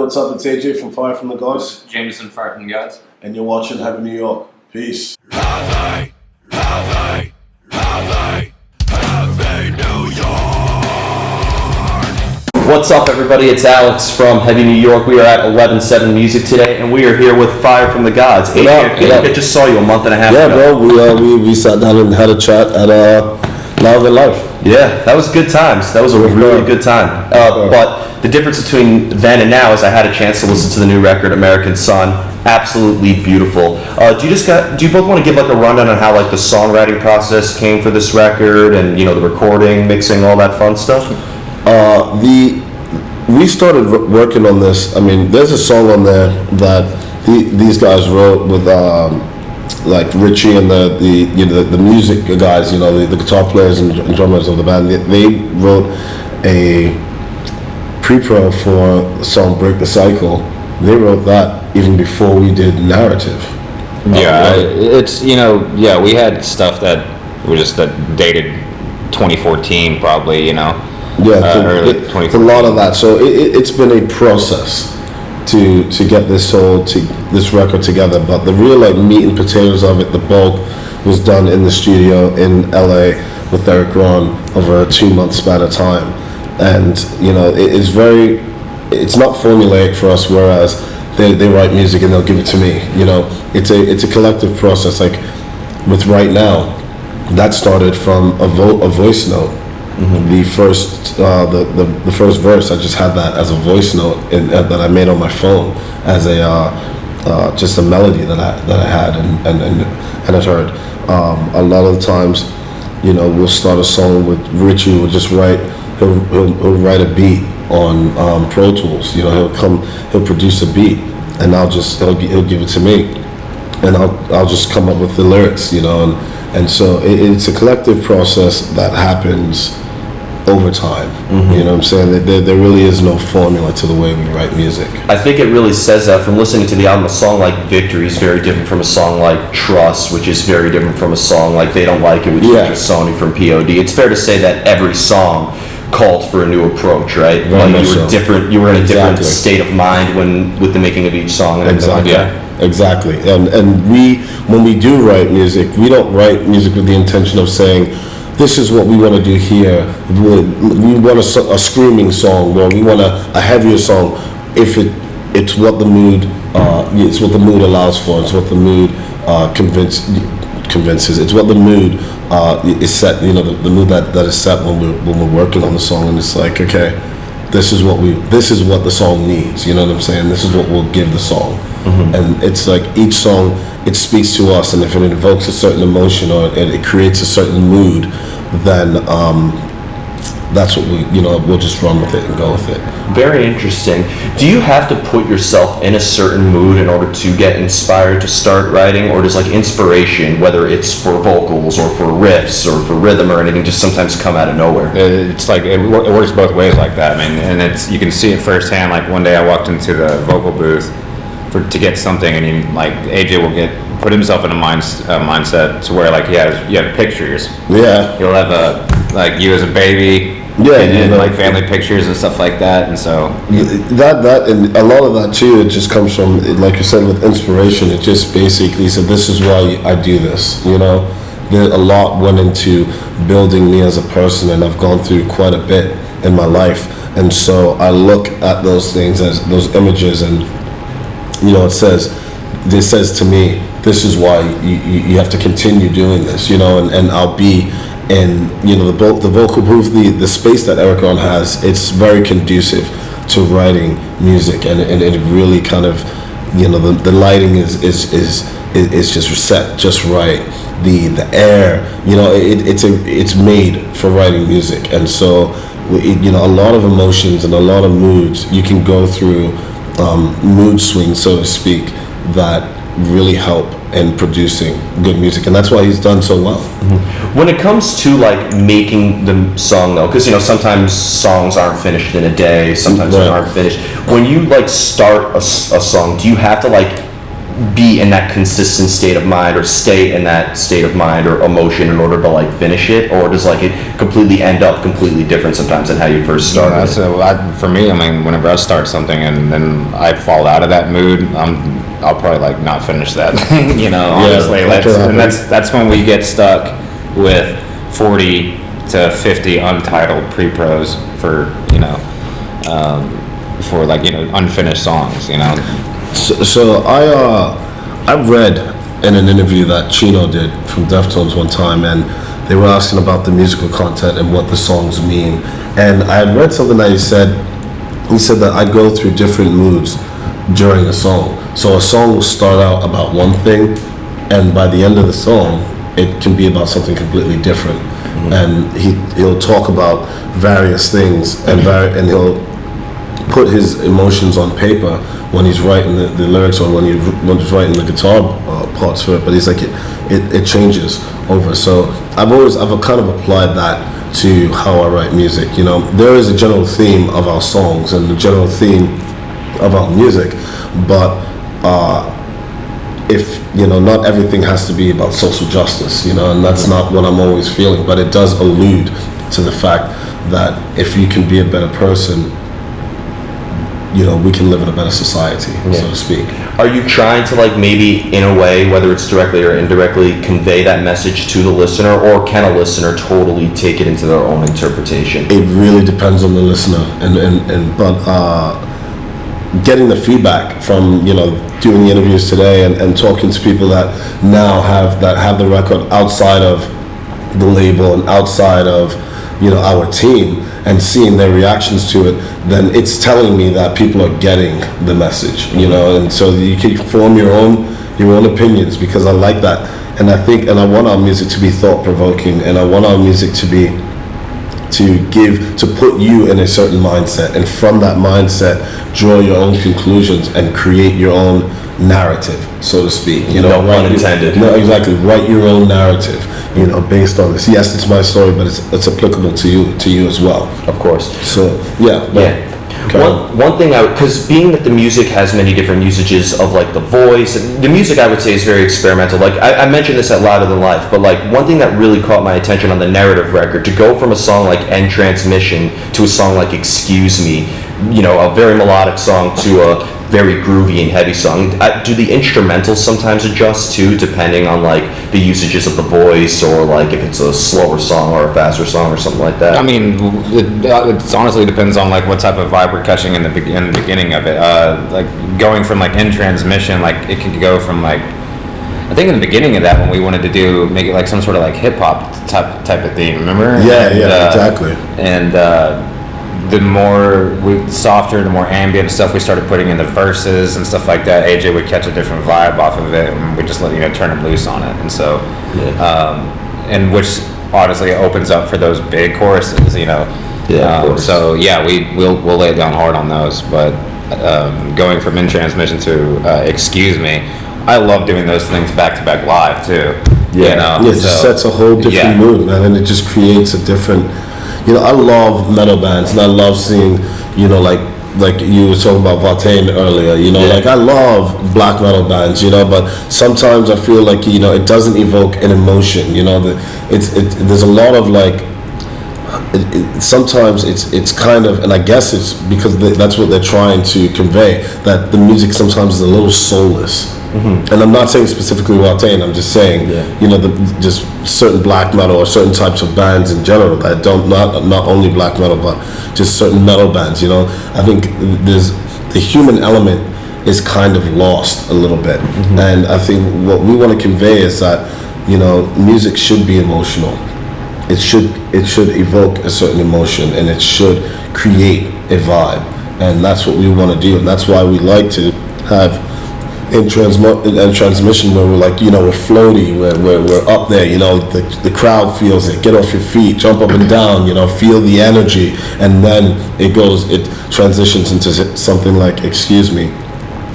What's up, it's AJ from Fire from the Gods. Jameson, Fire from the Gods. And you're watching Heavy New York. Peace. Heavy New York! What's up, everybody? It's Alex from Heavy New York. We are at 11-7 Music today, and we are here with Fire from the Gods. AJ, I just saw you a month and a half ago. Yeah, bro. We sat down and had a chat at Loud in Life. Yeah, that was good times. That was a really good time. But the difference between then and now is I had a chance to listen to the new record, American Sun. Absolutely beautiful. Do you both want to give like a rundown on how like the songwriting process came for this record, and the recording, mixing, all that fun stuff? We started working on this. I mean, there's a song on there that these guys wrote with like Richie and the music guys, the guitar players and drummers of the band. They wrote a pre-pro for the song "Break the Cycle." They wrote that even before we did narrative. Yeah, we had stuff that dated 2014 probably, early 2014. It's a lot of that. So it's been a process to get this record together. But the real meat and potatoes of it, the bulk, was done in the studio in LA with Eric Ron over a 2-month span of time. And it's not formulaic for us, whereas they write music and they'll give it to me. It's a collective process. Like with Right Now, that started from a voice note. Mm-hmm. The first verse, I just had that as a voice note that I made on my phone as a just a melody that I had and it heard. A lot of the times, we'll start a song with Richie. We'll just he'll write a beat on Pro Tools. He'll produce a beat, and he'll give it to me, and I'll just come up with the lyrics. And so it's a collective process that happens over time. Mm-hmm. You know what I'm saying? There really is no formula to the way we write music. I think it really says that from listening to the album. A song like Victory is very different from a song like Trust, which is very different from a song like They Don't Like It, which features Sony from POD. It's fair to say that every song called for a new approach, right? You were in a different state of mind with the making of each song. Exactly. Exactly. And when we do write music, we don't write music with the intention of saying, this is what we want to do here. We want a screaming song, or we want a heavier song. If it's what the mood allows for. It's what the mood convinces. It's what the mood is set. The mood that is set when we're working on the song, and it's like, okay, this is what the song needs. You know what I'm saying? This is what we'll give the song. Mm-hmm. And it's like each song, it speaks to us, and if it invokes a certain emotion or it creates a certain mood, then that's what we'll just run with it and go with it. Very interesting. Do you have to put yourself in a certain mood in order to get inspired to start writing, or does inspiration, whether it's for vocals or for riffs or for rhythm or anything, just sometimes come out of nowhere? It's like it works both ways like that. I mean, and you can see it firsthand. Like one day I walked into the vocal booth to get something, and AJ will put himself in a mindset to where he had pictures. Yeah. He'll have you as a baby. Yeah, and family pictures and stuff like that, and so that and a lot of that too. It just comes from, like you said, with inspiration. It just basically said, "This is why I do this." A lot went into building me as a person, and I've gone through quite a bit in my life, and so I look at those things as those images, and it says to me, "This is why you have to continue doing this." And I'll be. And the vocal booth, the space that Eric Ron has, it's very conducive to writing music, and it really kind of, the lighting is just set just right. The air, it's made for writing music, and so a lot of emotions and a lot of moods you can go through, mood swings, so to speak, that really help in producing good music, and that's why he's done so well. Mm-hmm. When it comes to making the song, though, because sometimes songs aren't finished in a day, sometimes they aren't finished. When you start a song, do you have to be in that consistent state of mind or stay in that state of mind or emotion in order to like finish it, or does like it completely end up completely different sometimes than how you first started? Yeah, so for me, I mean, whenever I start something and then I fall out of that mood, I'll probably like not finish that. Honestly, that's when we get stuck with 40 to 50 untitled pre-pros for unfinished songs. So I read in an interview that Chino did from Deftones one time, and they were asking about the musical content and what the songs mean. And I had read something that he said that I go through different moods during a song. So a song will start out about one thing, and by the end of the song, it can be about something completely different. And he'll talk about various things, and he'll put his emotions on paper when he's writing the lyrics or when he's writing the guitar parts for it. But he's like it changes over. So I've kind of applied that to how I write music. There is a general theme of our songs and the general theme of our music, but if not everything has to be about social justice, and that's not what I'm always feeling, but it does allude to the fact that if you can be a better person, we can live in a better society, so to speak. Are you trying to like maybe in a way, whether it's directly or indirectly, convey that message to the listener, or can a listener totally take it into their own interpretation? It really depends on the listener, but getting the feedback from doing the interviews today and talking to people that now have the record outside of the label and outside of our team, and seeing their reactions to it, then it's telling me that people are getting the message, and so you can form your own opinions, because I like that, and I want our music to be thought-provoking, and I want our music to put you in a certain mindset, and from that mindset draw your own conclusions and create your own narrative, so to speak. No pun intended. No, exactly. Write your own narrative, based on this. Yes, it's my story, but it's applicable to you as well. Of course. So yeah. One thing because being that the music has many different usages of like the voice, the music I would say is very experimental. Like I mentioned this at Louder Than Life, but like one thing that really caught my attention on the narrative record, to go from a song like End Transmission to a song like Excuse Me, a very melodic song, to a very groovy and heavy song. Do the instrumentals sometimes adjust too, depending on like the usages of the voice, or like if it's a slower song or a faster song or something like that? I mean, it honestly depends on like what type of vibe we're catching in the beginning of it. Like going from like In Transmission, like it could go from like, I think in the beginning of that, when we wanted to make it like some sort of like hip hop type of theme, remember? Exactly. And the more softer, the more ambient stuff we started putting in the verses and stuff like that, AJ would catch a different vibe off of it, and we just let turn him loose on it. And so, and which honestly opens up for those big choruses, Yeah, of course. So yeah, we'll lay it down hard on those. But going from In Transmission to Excuse Me, I love doing those things back to back live too. It just sets a whole different mood, man, and it just creates a different. I love metal bands, and I love seeing, like you were talking about Vartain earlier, like I love black metal bands, but sometimes I feel like, it doesn't evoke an emotion, there's a lot of like, sometimes it's kind of, and I guess it's because that's what they're trying to convey, that the music sometimes is a little soulless. And I'm not saying specifically Watain, I'm just saying, just certain black metal or certain types of bands in general that don't, not only black metal, but just certain metal bands, I think there's the human element is kind of lost a little bit. And I think what we want to convey is that, music should be emotional. It should evoke a certain emotion, and it should create a vibe. And that's what we want to do. And that's why we like to have in transmission, where we're like, we're floaty, we're up there, the crowd feels it, get off your feet, jump up and down, feel the energy, and then it transitions into something like Excuse Me.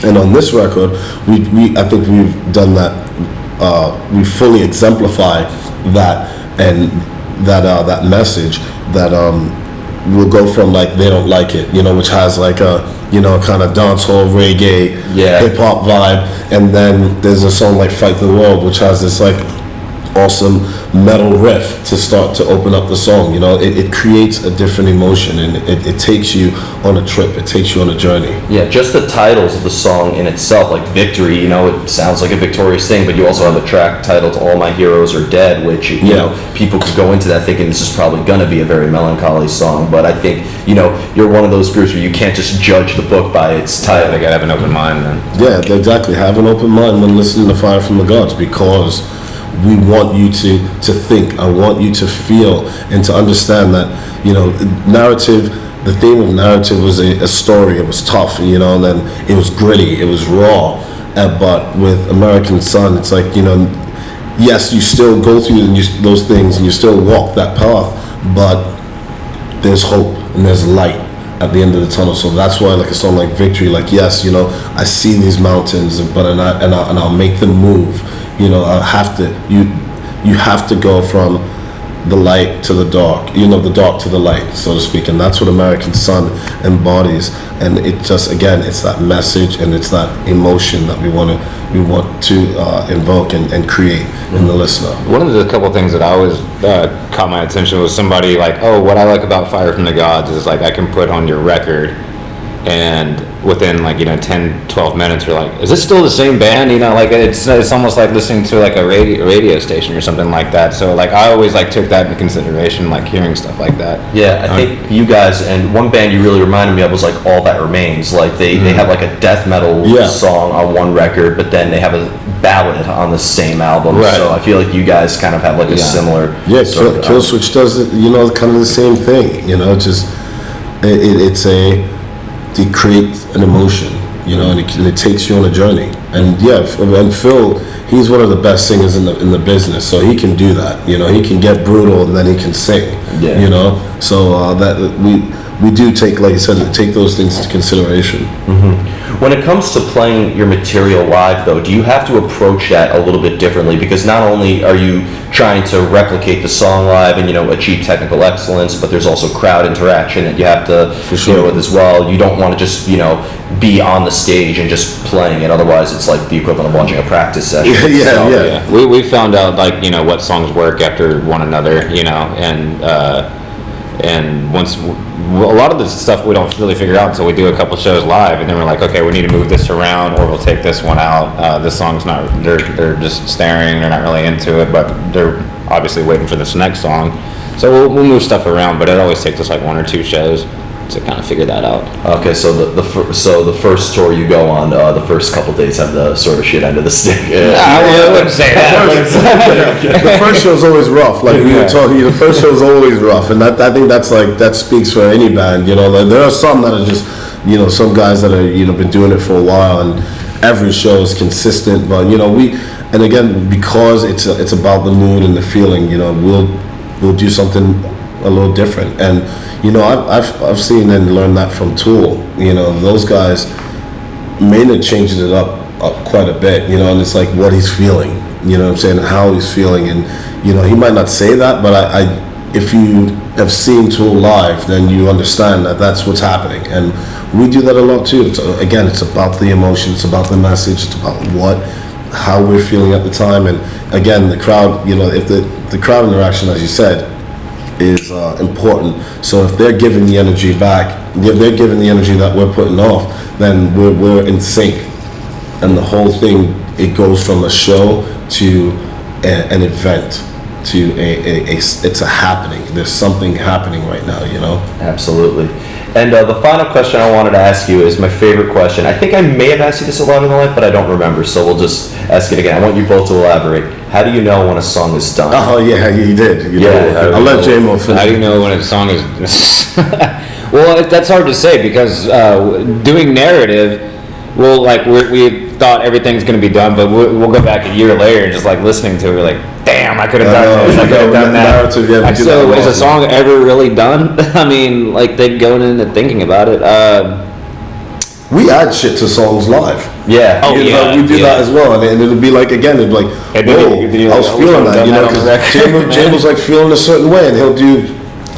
And on this record, I think we've done that, we fully exemplify that, and that message that we'll go from like They Don't Like It, which has like a kind of dancehall, reggae, Yeah. hip hop vibe, and then there's a song like "Fight the World," which has this like awesome metal riff to start to open up the song. It creates a different emotion, and it takes you on a trip. It takes you on a journey. Yeah, just the titles of the song in itself, like Victory, it sounds like a victorious thing, but you also have a track titled All My Heroes Are Dead, which, people could go into that thinking this is probably going to be a very melancholy song, but I think, you're one of those groups where you can't just judge the book by its title. They gotta have an open mind then. Yeah, exactly. Have an open mind when listening to Fire from the Gods, because we want you to think. I want you to feel and to understand that, narrative, the theme of narrative was a story. It was tough, and then it was gritty, it was raw. But with American Son, it's like, yes, you still go through those things and you still walk that path, but there's hope and there's light at the end of the tunnel. So that's why, like a song like Victory, like, yes, I see these mountains, but I'll make them move. I have to. You have to go from the light to the dark. The dark to the light, so to speak, and that's what American Son embodies. And it just, again, it's that message and it's that emotion that we want to invoke and create in the listener. One of the couple things that I always caught my attention was somebody like, oh, what I like about Fire from the Gods is like I can put on your record, and within 10, 12 minutes you're like, is this still the same band? Like it's almost like listening to like a radio station or something like that. So like I always like took that into consideration, like hearing stuff like that. Yeah, I think you guys, and one band you really reminded me of was like All That Remains. Like they have like a death metal song on one record, but then they have a ballad on the same album. Right. So I feel like you guys kind of have like a similar Killswitch does it, kind of the same thing. It creates an emotion, and it takes you on a journey. And and Phil, he's one of the best singers in the business, so he can do that. He can get brutal and then he can sing. Yeah. So that we do take, like you said, take those things into consideration. Mm-hmm. When it comes to playing your material live, though, do you have to approach that a little bit differently? Because not only are you trying to replicate the song live and achieve technical excellence, but there's also crowd interaction that you have to deal with as well. You don't want to just be on the stage and just playing it. Otherwise, it's like the equivalent of watching a practice session. Yeah. We found out what songs work after one another, and once a lot of the stuff we don't really figure out until we do a couple shows live, and then we're like, okay, we need to move this around, or we'll take this one out. This song's not, they're just staring, they're not really into it, but they're obviously waiting for this next song. So we'll move stuff around, but it always takes us like one or two shows to kind of figure that out. Okay, so the first tour you go on, the first couple days have the sort of shit end of the stick. I wouldn't say that. The first show's always rough. Like we were talking, the first show's always rough, and I think that speaks for any band. Like there are some that are just, some guys that are been doing it for a while, and every show is consistent. But and again, because it's about the mood and the feeling, we'll do something a little different. And I've seen and learned that from Tool. Those guys, Maynard changes it up quite a bit, and it's like what he's feeling, what I'm saying, how he's feeling. And he might not say that, but I if you have seen Tool live, then you understand that that's what's happening. And we do that a lot too. It's about the emotion, it's about the message, it's about how we're feeling at the time. And again, the crowd, if the crowd interaction, as you said, is important. So if they're giving the energy back, if they're giving the energy that we're putting off, then we're in sync. And the whole thing, it goes from a show to an event, to it's a happening. There's something happening right now, Absolutely. And the final question I wanted to ask you is my favorite question. I think I may have asked you this a lot in my life, but I don't remember, so we'll just ask it again. I want you both to elaborate. How do you know when a song is done? Oh, yeah, you did. I'll let J-Mo finish. How do you know when a song is... Well, that's hard to say, because doing narrative, we thought everything's going to be done, but we'll go back a year later and just listening to it, we're like, damn, I could have done this, I could have done that. So is a song ever really done? I mean, they're going into thinking about it. We add shit to songs live. Yeah. Oh, yeah. We do that as well, and it'll be again, it'd be whoa, I was feeling that, because James was feeling a certain way, and he'll do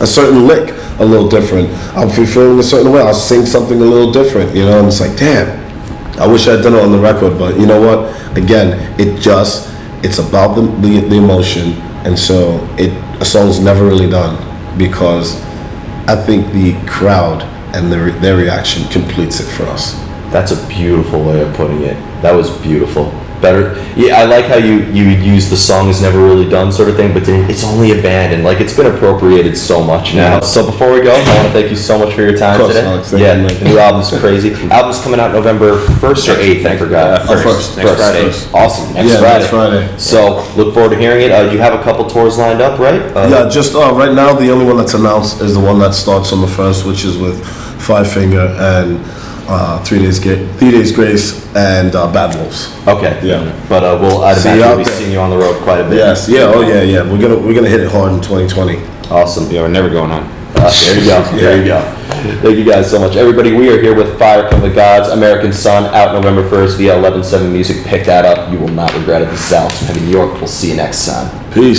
a certain lick a little different. I'll be feeling a certain way. I'll sing something a little different, you know, and it's like, damn, I wish I'd done it on the record, but you know what? Again, it's about the emotion, and so a song's never really done because I think the crowd and their reaction completes it for us. That's a beautiful way of putting it. That was beautiful. Better. Yeah, I like how you use the song is never really done sort of thing, but then it's only a band, and like it's been appropriated so much now. So before we go, I want to thank you so much for your time today. Alex, Yeah, the new album's crazy. Album's coming out November 1st or 8th, I forgot. First. Next Friday. First. Awesome. Next Yeah, Friday. next Friday. So look forward to hearing it. You have a couple tours lined up, right? Yeah, just right now the only one that's announced is the one that starts on the 1st, which is with Five Finger and 3 Days Grace and Bad Wolves. Okay. Yeah. But I'd See you imagine out we'll be there. seeing you on the road quite a bit. Yes. Yeah. Oh yeah. We're gonna hit it hard in 2020. Awesome. Yeah, we're never going on. There you go. There you go. Thank you guys so much. Everybody, we are here with Fire from the Gods, American Sun, out November 1st via 11/7 Music. Pick that up. You will not regret it. This is Alex from Heavy New York. We'll see you next time. Peace.